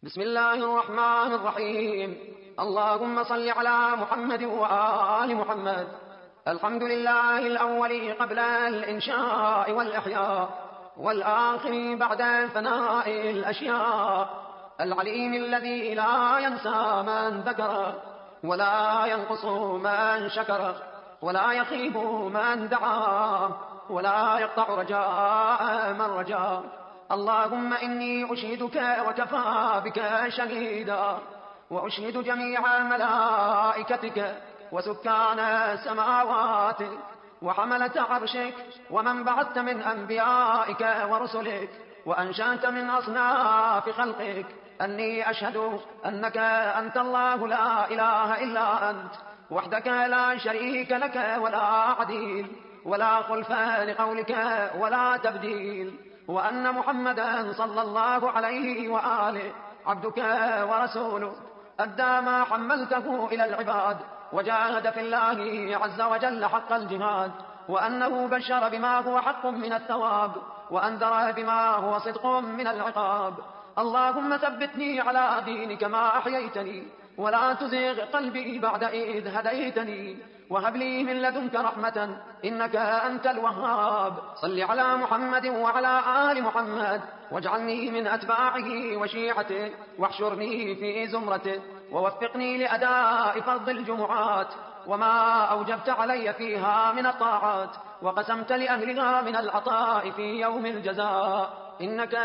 بسم الله الرحمن الرحيم. اللهم صل على محمد وآل محمد. الحمد لله الأول قبل الإنشاء والإحياء، والآخر بعد فناء الأشياء، العليم الذي لا ينسى من ذكر، ولا ينقص من شكر، ولا يخيب من دعا، ولا يقطع رجاء من رجا. اللهم إني أشهدك وكفى بك شهيدا، وأشهد جميع ملائكتك وسكان سماواتك وحملة عرشك ومن بعثت من أنبيائك ورسلك وأنشأت من أصناف خلقك، أني أشهد أنك أنت الله لا إله إلا أنت وحدك لا شريك لك ولا عديل ولا خلف لقولك ولا تبديل، وأن محمدا صلى الله عليه وآله عبدك ورسوله أدى ما حملته إلى العباد وجاهد في الله عز وجل حق الجهاد، وأنه بشر بما هو حق من الثواب وأنذر بما هو صدق من العقاب. اللهم ثبتني على دينك ما أحييتني، ولا تزغ قلبي بعد إذ هديتني، وهب لي من لدنك رحمة إنك أنت الوهاب. صل على محمد وعلى آل محمد، واجعلني من أتباعه وشيعته، واحشرني في زمرته، ووفقني لأداء فرض الجمعات وما أوجبت علي فيها من الطاعات، وقسمت لأهلها من العطاء في يوم الجزاء، إنك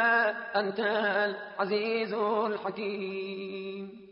أنت العزيز الحكيم.